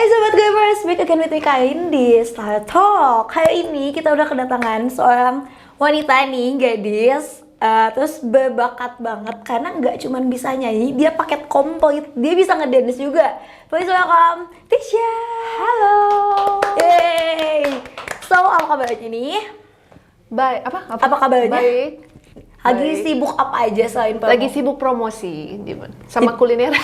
Hai Sobat Gamers, back again with me Kain di Star Talk. Hari ini kita udah kedatangan seorang wanita nih, gadis. Terus berbakat banget karena nggak cuma bisa nyanyi, dia paket komplit, dia bisa ngedance juga. Please welcome Tisha. Halo. Yeay. So, apa kabarnya nih? Baik, Apa kabarnya? Baik. Lagi sibuk apa aja selain promo? Lagi sibuk promosi sama kuliner.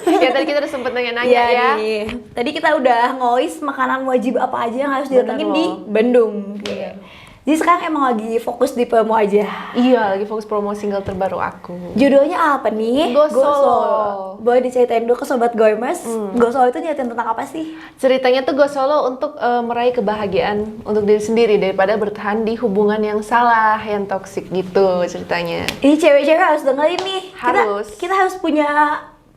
Ya tadi kita udah sempet nanya-nanya ya. Nih. Tadi kita udah ngois makanan wajib apa aja yang harus didatengin di loh. Bandung. Iya. Jadi sekarang emang lagi fokus di promo aja. Iya, lagi fokus promo single terbaru aku. Judulnya apa nih? Go Solo. Boleh diceritain dulu ke Sobat Gamers. Go Solo itu nyeritain tentang apa sih? Ceritanya tuh Go Solo untuk meraih kebahagiaan untuk diri sendiri daripada bertahan di hubungan yang salah, yang toksik gitu ceritanya. Ini cewek-cewek harus dengerin nih. Harus. Kita harus punya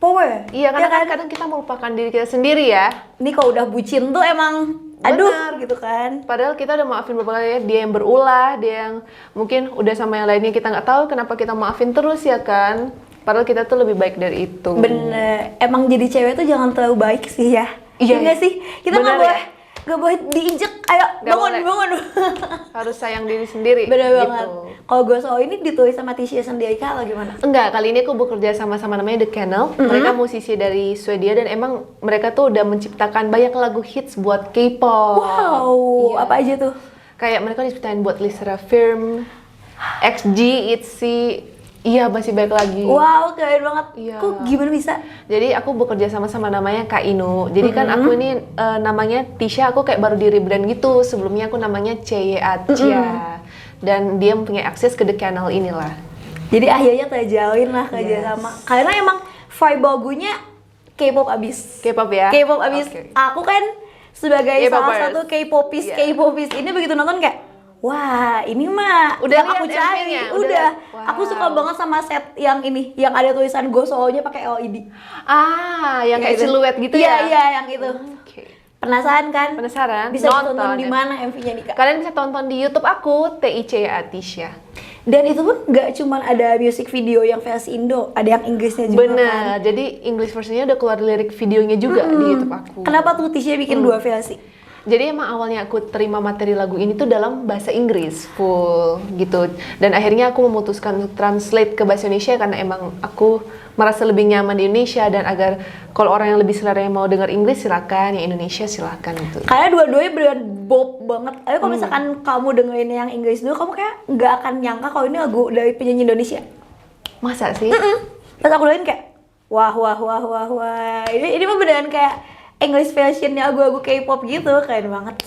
power. Iya, karena Ya kan kadang kita melupakan diri kita sendiri ya. Ini kalau udah bucin tuh emang aduh gitu kan. Padahal kita udah maafin beberapa kali ya, dia yang berulah, dia yang mungkin udah sama yang lainnya kita nggak tahu kenapa kita maafin terus ya kan. Padahal kita tuh lebih baik dari itu. Bener, emang jadi cewek tuh jangan terlalu baik sih ya. Iya, nggak sih? Kita nggak bener boleh, nggak boleh diinjek. Ayo Nggak bangun, boleh. bangun. Harus sayang diri sendiri. Bener gitu. banget. Kalau gue soal ini ditulis sama Tisha sendiri kah atau gimana? Enggak, kali ini aku bekerja sama namanya The Kennel. Mereka musisi dari Swedia dan emang mereka tuh udah menciptakan banyak lagu hits buat K-pop. Wow, Iya. apa aja tuh? Kayak mereka diciptain buat Lisa Firm, XG, ITZY. Iya, masih banyak lagi. Wow, keren banget. Iya. Kok gimana bisa? Jadi aku bekerja sama namanya Kak Inu. Jadi kan aku ini namanya Tisha, aku kayak baru di rebrand gitu. Sebelumnya aku namanya Atia. Dan dia mempunyai akses ke The Kennel inilah. Jadi akhirnya terjalin lah kerja Yes. sama. Karena emang vibe lagunya K-pop abis. K-pop ya? K-pop abis. Oke. Aku kan sebagai salah K-popers. satu K-popis, Iya. K-popis ini begitu nonton kayak, wah ini mah Udah yang liat aku cari. MV-nya? Udah. Udah. Aku suka Wow. banget sama set yang ini, yang ada tulisan Go Solo-nya pakai LED. Ah, yang kayak Gitu. siluet gitu Iya, ya? iya, yang itu. Oke. Penasaran kan? Penasaran? Bisa Nonton ditonton di ya. mana MV-nya nih, Kak? Kalian bisa tonton di YouTube aku, Tisha. Dan itu pun nggak cuman ada music video yang versi Indo, ada yang Inggrisnya juga kan. Bener, jadi English versionnya udah keluar lirik videonya juga di YouTube aku. Kenapa tuh Tisha bikin dua versi? Jadi emang awalnya aku terima materi lagu ini tuh dalam bahasa Inggris full gitu. Dan akhirnya aku memutuskan untuk translate ke bahasa Indonesia karena emang aku merasa lebih nyaman di Indonesia dan agar kalau orang yang lebih selera yang mau dengar Inggris silakan, yang Indonesia silakan gitu. Karena dua-duanya beneran bob banget. Tapi kalau misalkan kamu dengerin yang Inggris dulu, kamu kayak nggak akan nyangka kalau ini lagu dari penyanyi Indonesia. Masa sih? Pas aku dengerin kayak, wah. Ini mah beneran kayak English versionnya lagu-lagu K-pop gitu, keren banget.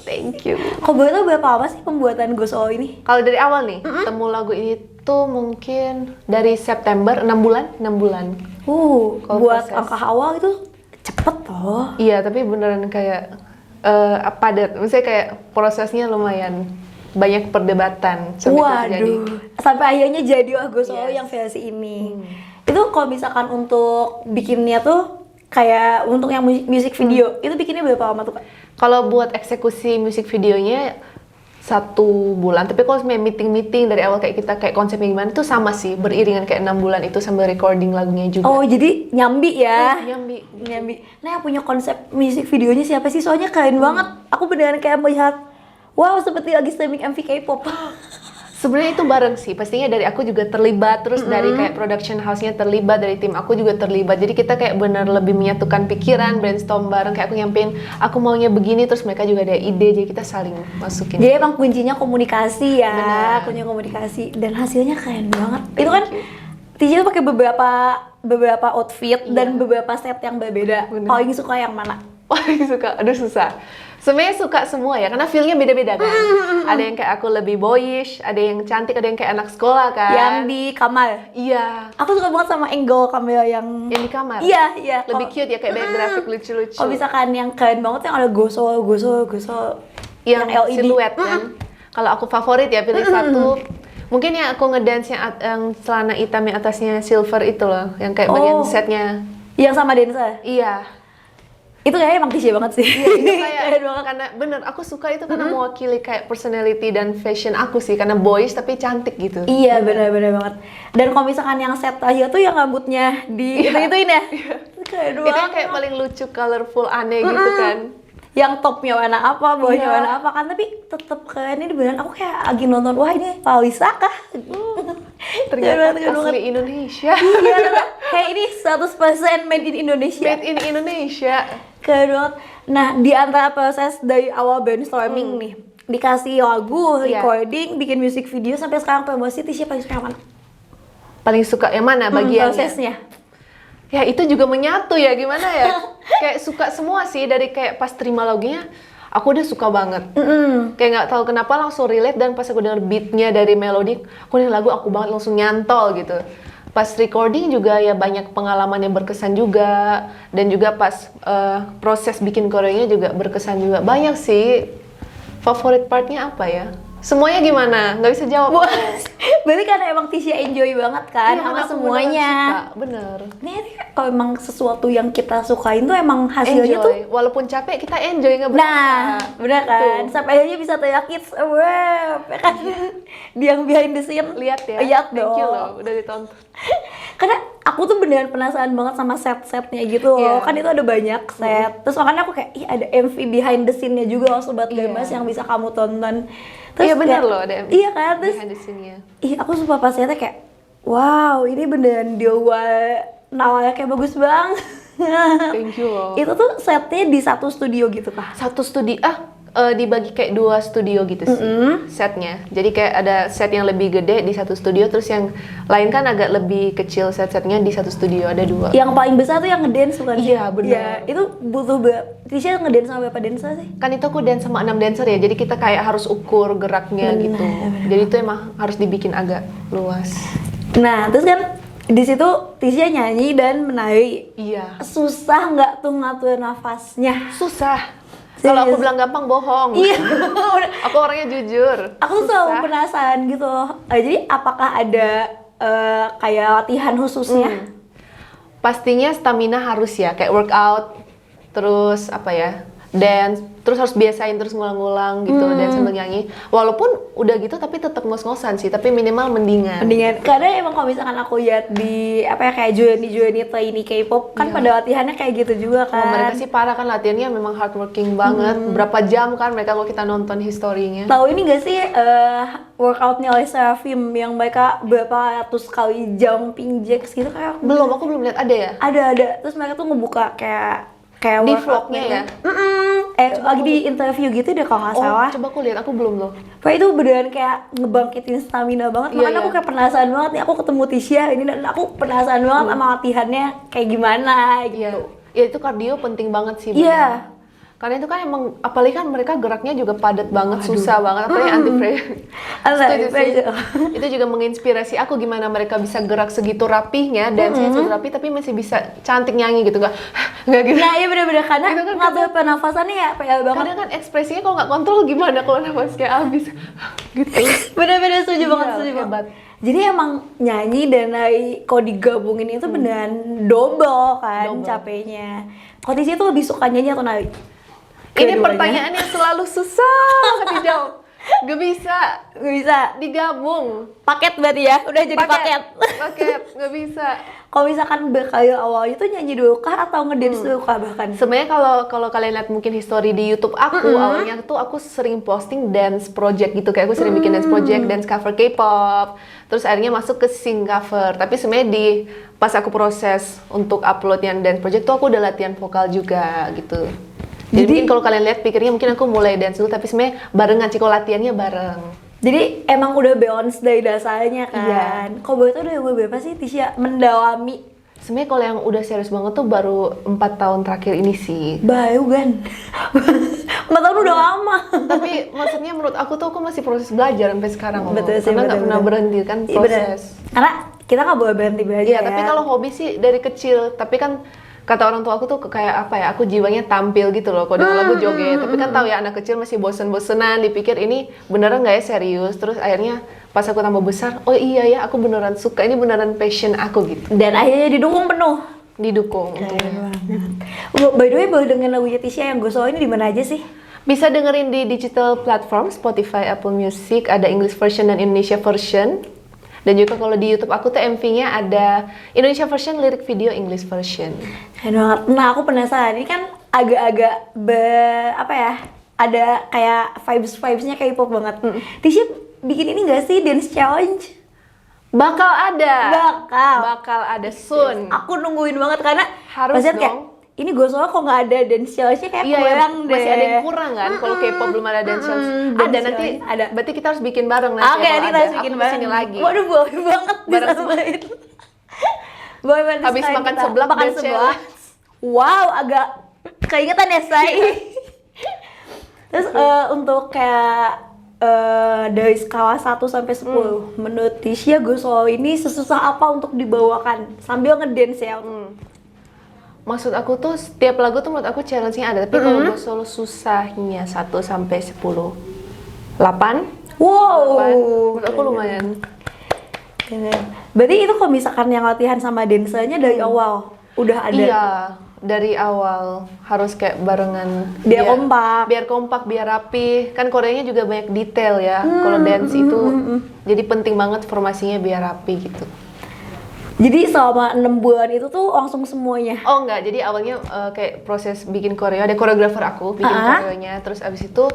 Thank you. Kok boleh tau berapa lama sih pembuatan Go Solo ini? Kalau dari awal nih, temu lagu ini tuh mungkin dari September, 6 bulan. Kalau Buat proses. angka awal itu cepet loh. Iya, tapi beneran kayak padat. Maksudnya kayak prosesnya lumayan banyak perdebatan sampai itu terjadi. Waduh, sampai akhirnya jadi Go Solo Yes. yang versi ini. Itu kalau misalkan untuk bikinnya tuh kayak untuk yang music video, itu bikinnya berapa lama tuh, Kak? Kalau buat eksekusi musik videonya 1 bulan, tapi kalau sebenarnya meeting dari awal kayak kita kayak konsepnya gimana itu sama sih, beriringan kayak 6 bulan itu sambil recording lagunya juga. Oh, jadi nyambi ya? Nyambi. Nah, yang punya konsep music videonya siapa sih? Soalnya keren banget. Aku beneran kayak melihat, wow, seperti lagi streaming MV K-pop. Sebenarnya itu bareng sih, pastinya dari aku juga terlibat, terus dari kayak production house-nya terlibat, dari tim aku juga terlibat. Jadi kita kayak bener lebih menyatukan pikiran, brainstorm bareng, kayak aku nyampein, aku maunya begini, terus mereka juga ada ide, jadi kita saling masukin. Jadi emang kuncinya komunikasi ya, Benar. kuncinya komunikasi. Dan hasilnya keren banget. Itu kan, you. Tisha tuh pakai beberapa outfit dan beberapa set yang berbeda. Benar. Paling suka yang mana? Paling suka, aduh susah. Sebenarnya suka semua ya, karena feel-nya beda-beda kan. Ada yang kayak aku lebih boyish, ada yang cantik, ada yang kayak anak sekolah kan. Yang di kamar. Iya, Aku suka banget sama angle kamera yang yang di kamar. Iya. Lebih cute ya, kayak banyak grafik lucu-lucu. Kalau misalkan yang keren banget yang ada Go Solo. Yang LED. siluet kan. Kalau aku favorit ya, pilih satu. Mungkin yang aku ngedance yang celana hitam yang atasnya silver itu loh, yang kayak bagian Oh. setnya. Yang sama dancer. Iya. Itu kayaknya emang Tisha banget sih. Itu kayak Keren banget. karena bener aku suka itu karena mewakili kayak personality dan fashion aku sih, karena boyish tapi cantik gitu. Iya, benar-benar banget. Dan kalau misalkan yang set aja tuh yang rambutnya di itu-ituin ya. Keren Itu yang banget. kayak paling lucu, colorful, aneh gitu kan. Yang topnya warna apa, bawahnya Iya. warna apa kan, tapi tetep keren. Ini beneran aku kayak lagi nonton, wah ini Palisa kah? Ternyata Keren banget. asli Indonesia. Iya, kayak ini 100% made in Indonesia. Made in Indonesia. Keren banget. Nah, di antara proses dari awal brainstorming nih, dikasih lagu, Iya. recording, bikin music video sampai sekarang promosi, Tisha paling suka yang mana? Paling suka yang mana bagiannya? Prosesnya. Ya itu juga menyatu ya, gimana ya? Kayak suka semua sih, dari kayak pas terima lagunya, aku udah suka banget. Kayak nggak tahu kenapa langsung relate, dan pas aku denger beatnya dari melodi, aku denger lagu aku banget langsung nyantol gitu. Pas recording juga ya banyak pengalaman yang berkesan juga, dan juga pas proses bikin koreonya juga berkesan juga. Banyak sih. Favorit partnya apa ya? Semuanya gimana? Nggak bisa jawab. Berarti karena emang Tisha enjoy banget kan Iya, sama aku semuanya. beneran suka, bener. Ini kalau emang sesuatu yang kita sukain tuh emang hasilnya tuh. Enjoy. Walaupun capek kita enjoy, nggak berasa. Nah, bener kan? Tuh. Sampai akhirnya bisa teriak kids away, ya kan? Di yang behind the scene. Lihat ya. Lihat Thank you dong. loh, udah ditonton. Karena aku tuh beneran penasaran banget sama set-setnya gitu loh. Iya. Kan itu ada banyak set. Terus makanya aku kayak, ih ada MV behind the scene-nya juga loh Sobat Iya. Gambas yang bisa kamu tonton. Iya bener kayak- loh, ada Iya kan? Terus behind the scene-nya. ih aku sumpah pas liatnya kayak, wow ini beneran Dewa nawalnya kayak bagus banget. Thank you loh. Itu tuh setnya di satu studio gitu kah? Satu studi, dibagi kayak 2 studio gitu sih setnya. Jadi kayak ada set yang lebih gede di satu studio, terus yang lain kan agak lebih kecil set-setnya di satu studio, ada 2. Yang paling besar tuh yang ngedance bukan sih? Iya, bener. Iya, itu butuh Tisha ngedance sama berapa dancer sih? Kan itu aku dance sama 6 dancer ya, jadi kita kayak harus ukur geraknya gitu. Jadi itu emang harus dibikin agak luas. Nah, terus kan di situ Tisha nyanyi dan menari. Iya. Susah nggak tuh ngatur nafasnya? Susah. Kalau aku Serius? bilang gampang, bohong. Iya. Aku orangnya jujur. Aku tuh Susah. selalu penasaran gitu. Jadi apakah ada kayak latihan khususnya? Pastinya stamina harus ya, kayak workout, terus apa ya, dance, terus harus biasain terus ngulang-ngulang gitu, dance sambil nyanyi. Walaupun udah gitu tapi tetap ngos-ngosan sih, tapi minimal mendingan. Mendingan, karena emang kalau misalkan aku lihat di apa ya kayak journey trainee K-pop kan pada latihannya kayak gitu juga Oh, kan. mereka sih parah kan, latihannya memang hardworking banget. Berapa jam kan mereka kalau kita nonton historinya. Tahu ini gak sih workoutnya Lisa Film yang mereka berapa ratus kali jumping jacks gitu kayak Belum, aku belum lihat, ada ya? ada terus mereka tuh ngebuka kayak Di workout vlognya gitu. ya? Lagi di interview gitu deh kalau nggak salah. Coba aku lihat, aku belum loh. Pokoknya itu beneran kayak ngebangkitin stamina banget. Iya, Makanya aku iya. kayak penasaran banget nih, aku ketemu Tisha ini dan aku penasaran banget sama latihannya kayak gimana gitu. Iya. Ya itu kardio penting banget sih. Iya. bener. Karena itu kan emang, apalagi kan mereka geraknya juga padat banget, susah banget, apalagi anti-fragile. Setuju sih. Itu juga menginspirasi aku gimana mereka bisa gerak segitu rapihnya, dance-nya segitu rapi, tapi masih bisa cantik nyanyi gitu, nggak gitu. Nah iya bener-bener karena Itu kan ngatur pernafasannya ya PL banget. Kadang kan ekspresinya kalau nggak kontrol gimana kalau nafasnya habis, gitu. Bener-bener setuju banget, Iya, setuju hebat. banget. Jadi emang nyanyi dan nari kalau digabungin itu beneran double kan Double. capeknya. Kalau Tisha tuh lebih suka nyanyi atau nari? Ini Keduanya. pertanyaan yang selalu susah dijawab. Gak bisa Gak bisa. digabung. Paket berarti ya? Udah jadi paket. Paket, nggak bisa. Kalau misalkan berkarya awalnya tuh nyanyi dulu kah atau ngedance dulu kah bahkan? Sebenarnya kalau kalian lihat mungkin history di YouTube aku, awalnya tuh aku sering posting dance project gitu, kayak aku sering bikin dance project, dance cover K-pop. Terus akhirnya masuk ke sing cover. Tapi sebenarnya pas aku proses untuk upload yang dance project tuh aku udah latihan vokal juga gitu. Jadi mungkin kalau kalian lihat pikirnya mungkin aku mulai dance dulu, tapi sebenarnya barengan sih, kalau latihannya bareng. Jadi emang udah balance dari dasarnya kan? Iya. Kalau boleh tau udah berapa sih Tisha mendalami? Sebenarnya kalau yang udah serius banget tuh baru 4 tahun terakhir ini sih. Bayu kan? 4 tahun udah lama. Tapi maksudnya menurut aku tuh aku masih proses belajar sampai sekarang loh. Betul sih, Karena nggak pernah betul. berhenti kan Iya, bener. proses. Karena kita nggak boleh berhenti belajar. Iya, tapi kalau hobi sih dari kecil. Tapi kan kata orang tua aku tuh kayak apa ya, aku jiwanya tampil gitu loh. Kalau denger lagu joget, tapi kan tahu ya anak kecil masih bosen-bosenan, dipikir ini beneran nggak ya serius. Terus akhirnya pas aku tambah besar, oh iya ya aku beneran suka, ini beneran passion aku gitu. Dan akhirnya didukung penuh. Didukung Keren untungnya. banget. By the way, boleh dengerin lagunya Tisha yang gue soal ini di mana aja sih? Bisa dengerin di digital platform Spotify, Apple Music, ada English version dan Indonesia version. Dan juga kalau di YouTube aku tuh MV-nya ada Indonesia version, lirik video English version. Keren banget. Nah, aku penasaran. Ini kan agak-agak apa ya? Ada kayak vibes-vibesnya K-pop banget. Tisha bikin ini nggak sih dance challenge? Bakal ada. Bakal. Bakal ada soon. Aku nungguin banget karena Harus maksudnya kayak dong. ini gue soalnya kok nggak ada dance challenge-nya kayak Iya, kurang deh. masih ada yang kurang kan. Kalau K-pop belum ada dance challenge. dance Ada nanti. challenge, ada. Berarti kita harus bikin bareng nanti. Oke, ya, kalau nanti kita ada. harus bikin Aku bareng. kesini lagi. Waduh, boleh banget Bareng disampein. Boleh banget Habis disampein makan kita. seblak Makan dance seblak. challenge. Wow, agak keingetan ya, Say. Terus untuk kayak dari skala 1 sampai 10, menurut Tisha Go Solo ini sesusah apa untuk dibawakan sambil ngedance ya? Maksud aku tuh setiap lagu tuh menurut aku challenge-nya ada. Tapi kalau Go Solo susahnya 1 sampai 10. 8. Wow. Menurut aku lumayan. Keren. Berarti itu kalau misalkan yang latihan sama dancernya dari awal udah ada. Iya, dari awal harus kayak barengan. Biar kompak. Biar kompak, biar rapi. Kan Koreanya juga banyak detail ya. Kalau dance itu jadi penting banget formasinya biar rapi gitu. Jadi selama 6 bulan itu tuh langsung semuanya. Oh enggak, jadi awalnya kayak proses bikin koreo, ada koreografer aku bikin koreonya, terus abis itu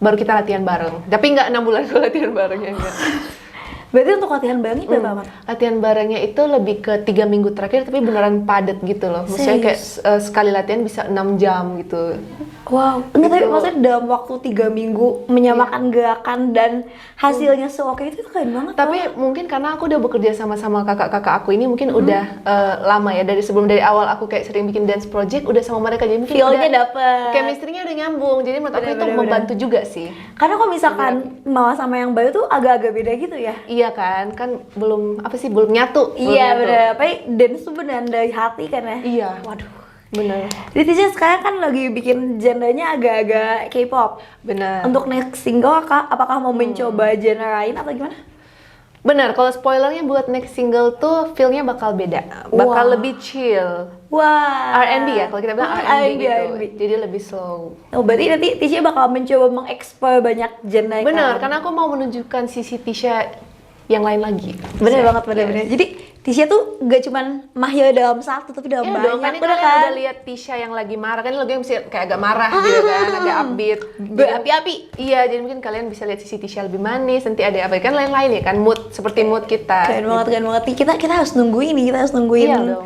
baru kita latihan bareng. Tapi enggak 6 bulan kalau latihan barengnya enggak. Berarti untuk latihan barengnya berapa lama? Latihan barengnya itu lebih ke 3 minggu terakhir, tapi beneran padat gitu loh. Maksudnya kayak sekali latihan bisa 6 jam gitu. Wow, enggak tapi Itu- maksudnya dalam waktu 3 minggu menyamakan gerakan dan hasilnya seoke itu keren banget. Tapi mungkin karena aku udah bekerja sama kakak-kakak aku ini mungkin udah lama ya, dari awal aku kayak sering bikin dance project udah sama mereka, jadi mungkin feel-nya udah dapet. chemistry-nya udah nyambung. Jadi menurut aku itu membantu juga sih. Karena kalau misalkan malah sama yang baru tuh agak-agak beda gitu ya. Iya kan belum belum nyatu. belum Iya nyatu. bener, apa dance tuh beneran dari hati kan ya. Iya. Waduh. Bener. Jadi Tisha sekarang kan lagi bikin genrenya agak-agak K-pop. Bener. Untuk next single apakah mau mencoba genre lain atau gimana? Bener, kalau spoilernya buat next single tuh feel-nya bakal beda. Bakal Wah. lebih chill. Wah. R&B ya, kalau kita bilang R&B gitu. R&B. Jadi lebih slow. Oh, berarti nanti Tisha bakal mencoba mengeksplor banyak genre. Bener, kan? karena aku mau menunjukkan sisi Tisha yang lain lagi. Bener Yes. banget, bener. Jadi Tisha tuh gak cuman mahir dalam satu, tapi dalam Iya banyak. dong, kan ini Bener kalian udah lihat Tisha yang lagi marah, kan lagu yang bisa kayak agak marah gitu kan, agak upbeat. Berapi-api. Iya, jadi mungkin kalian bisa lihat sisi Tisha lebih manis, nanti ada apa kan lain-lain ya kan, mood seperti mood kita. Keren banget. Kita harus nungguin nih, kita harus nungguin. Iya dong.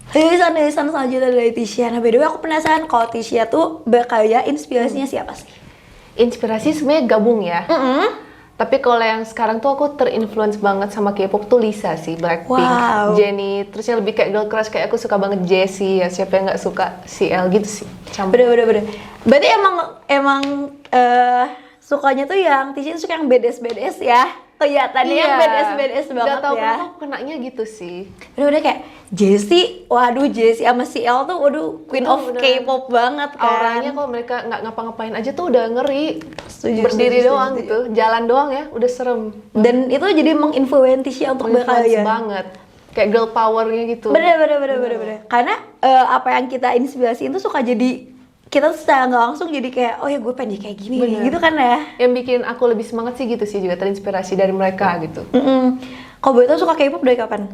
Rilisan selanjutnya dari Tisha. Nah, by the way aku penasaran kalau Tisha tuh berkarya inspirasinya siapa sih? Inspirasi sebenarnya gabung ya. Tapi kalau yang sekarang tuh aku terinfluence banget sama K-pop tuh Lisa sih, Blackpink, Wow. Jennie, terusnya lebih kayak girl crush, kayak aku suka banget Jessie ya, siapa yang nggak suka CL gitu sih. Campur. Bener. Berarti emang sukanya tuh yang Tisha tuh suka yang BDS ya? Kelihatannya yang BDS banget Gak tau ya. kenapa aku kenanya gitu sih. Bener kayak Jessie, waduh Jessie sama CL tuh waduh queen of Bener. K-pop banget kan. Auranya kalau mereka nggak ngapa-ngapain aja tuh udah ngeri. Setuju, Berdiri setuju, doang setuju. gitu, jalan doang ya, udah serem. Dan itu jadi menginfluence Tisha untuk Influence berkarya. banget. Kayak girl powernya gitu. Bener. Karena apa yang kita inspirasiin tuh suka jadi kita tuh secara nggak langsung jadi kayak oh ya gue pengen jadi kayak gini Bener. gitu kan ya. Yang bikin aku lebih semangat sih gitu sih, juga terinspirasi dari mereka gitu. Kalau boleh tau suka K-pop dari kapan?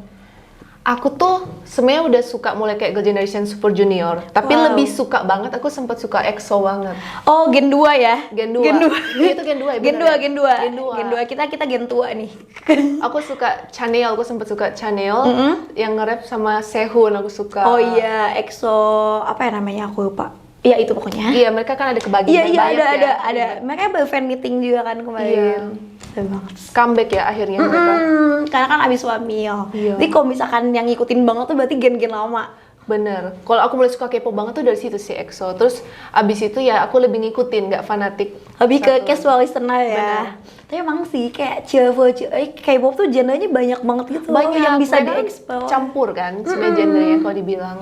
Aku tuh sebenarnya udah suka mulai kayak Girl Generation Super Junior, tapi Wow. lebih suka banget, aku sempat suka EXO banget. Oh Gen 2 ya? Gen 2. Iya, itu Gen 2 ya, Gen bener 2, ya? Gen 2. Gen 2. Gen 2 kita Gen tua nih. Aku suka Chanel, aku sempat suka Chanel yang nge-rap sama Sehun, aku suka. Oh iya, EXO apa ya namanya aku lupa. Iya itu pokoknya. Iya, mereka kan ada kebagian Iya banyak ya. ada. Mereka fan meeting juga kan kemarin. Iya. Keren banget. Comeback ya akhirnya mereka. Karena kan abis Wamil. Iya. Jadi kalau misalkan yang ngikutin banget tuh berarti gen-gen lama. Bener. Kalau aku mulai suka K-pop banget tuh dari situ sih EXO. Terus abis itu ya aku lebih ngikutin, nggak fanatik. Lebih ke Satu. casual listener ya. Bener. Tapi emang sih kayak K-pop tuh genrenya banyak banget gitu. Banyak yang bisa mereka kan dieksplor. campur kan sebenarnya genrenya kalau dibilang.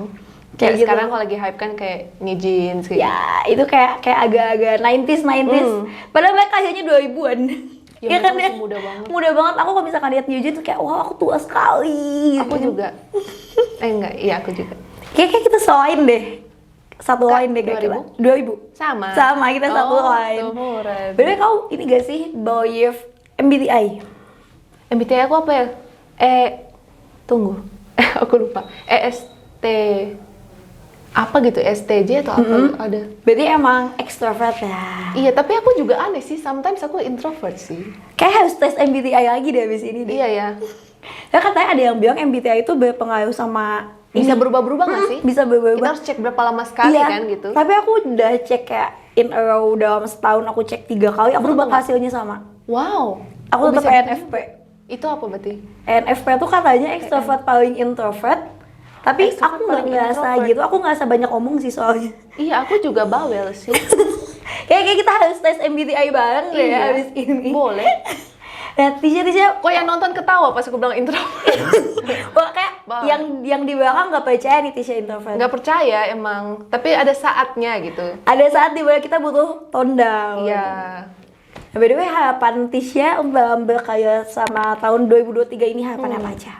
Kayak Kayak gitu. sekarang kalau lagi hype kan kayak New Jeans kayak Ya, itu kayak agak-agak 90s. Padahal mereka akhirnya 2000-an. Ya, Iya kan mereka ya? masih muda banget. Muda banget. Aku kalau misalkan lihat New Jeans tuh kayak wah aku tua sekali. Aku juga. Enggak, iya aku juga. Kayak kita selain deh. Satu Kak, lain deh kayak 2000? kita. 2000. Sama. Sama kita satu Oh, lain. seumuran. Bener kau ini gak sih Boyf MBTI? MBTI aku apa ya? Tunggu. Aku lupa. EST apa gitu, STJ atau apa ada. Berarti emang extrovert ya. Iya, tapi aku juga aneh sih. Sometimes aku introvert sih. Kayak harus tes MBTI lagi deh abis ini deh. Iya ya. Ya katanya ada yang bilang MBTI itu berpengaruh sama Bisa berubah-berubah nggak sih? bisa Kita berubah. harus cek berapa lama sekali Iya, kan gitu. Tapi aku udah cek kayak in a row dalam setahun aku cek 3 kali, aku berubah hasilnya sama. Wow. Aku Kok tetap bisa gitu? ENFP. Itu apa berarti? ENFP tuh katanya extrovert paling introvert. Tapi Extrovert aku nggak paling ngerasa introvert. gitu, aku ngerasa banyak omong sih soalnya. Iya, aku juga bawel sih. Kayak kita harus tes MBTI bareng deh Iya. abis ini. Boleh. Nah, Tisha, Kok yang nonton ketawa pas aku bilang introvert? wah, kayak Bang. yang di belakang nggak percaya nih Tisha introvert. Nggak percaya emang, tapi ada saatnya gitu. Ada saat di mana kita butuh tone down. Iya. Nah, by the way, harapan Tisha dalam berkarya sama tahun 2023 ini harapan apa aja?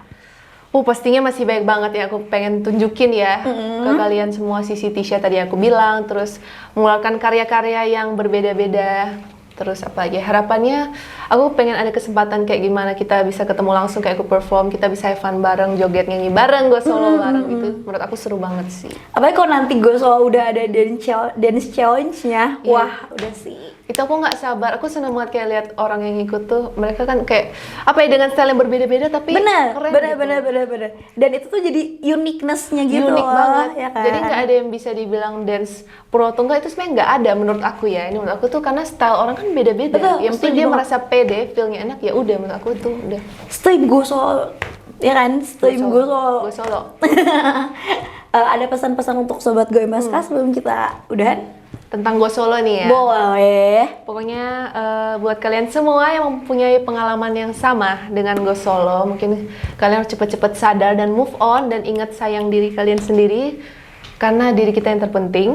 Pastinya masih baik banget ya. Aku pengen tunjukin ya ke kalian semua sisi Tisha tadi aku bilang. Terus mengeluarkan karya-karya yang berbeda-beda. Terus apa lagi? Harapannya aku pengen ada kesempatan kayak gimana kita bisa ketemu langsung kayak aku perform. Kita bisa have fun bareng, joget, nyanyi bareng, gue solo bareng gitu. Menurut aku seru banget sih. Apalagi kalau nanti gue soal udah ada dance challenge-nya, Iya. wah udah sih. Itu aku nggak sabar. Aku seneng banget kayak lihat orang yang ikut tuh. Mereka kan kayak apa ya, dengan style yang berbeda-beda tapi Bener, keren bener. Dan itu tuh jadi uniqueness-nya gitu unik loh, banget. ya kan? Jadi nggak ada yang bisa dibilang dance pro atau enggak, itu sebenarnya nggak ada menurut aku ya. Ini menurut aku tuh karena style orang kan beda-beda. Betul, Yang penting setuju dia banget. merasa pede, feel-nya enak ya udah, menurut aku tuh udah. Stream gue soal, ya kan? Stream gue soal. Gue solo. Ada pesan-pesan untuk sobat gue Maska sebelum kita udahan? Tentang gue solo nih ya. Boleh. Pokoknya buat kalian semua yang mempunyai pengalaman yang sama dengan gue solo, mungkin kalian harus cepet-cepet sadar dan move on dan ingat sayang diri kalian sendiri karena diri kita yang terpenting.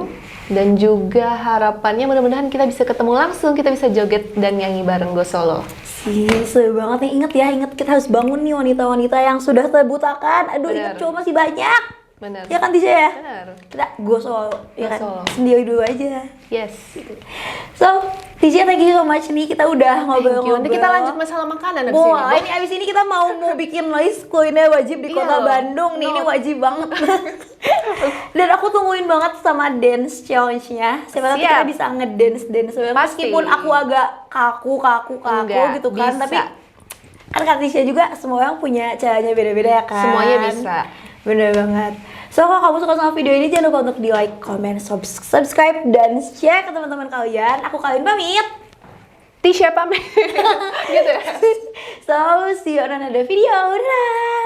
Dan juga harapannya mudah-mudahan kita bisa ketemu langsung, kita bisa joget dan nyanyi bareng gue solo. Seru banget nih, ingat kita harus bangun nih wanita-wanita yang sudah terbutakan. Aduh, Bener. ingat cowok masih banyak. Bener. Ya kan Tisha ya? Bener. Kita gue solo, ya Go kan? solo. Sendiri dulu aja. Yes. So, Tisha, thank you so much nih, kita udah Thank you. ngobrol-ngobrol. Nanti kita lanjut masalah makanan abis Wah, ini. ini abis ini kita mau bikin list kuliner wajib di Iya kota loh. Bandung nih, ini No. wajib banget. Dan aku tungguin banget sama dance challenge-nya. Siapa tahu Siap. kita bisa ngedance Pasti. meskipun aku agak kaku Enggak, gitu kan, bisa. tapi kan kata Tisha juga semua orang punya caranya beda-beda ya kan. Semuanya bisa. Bener banget. So, kalau kamu suka sama video ini jangan lupa untuk di like, comment, subscribe, dan share ke teman-teman kalian. Aku kalian pamit. Tisha pamit. Gitu ya. So, see you on another video. Dadah!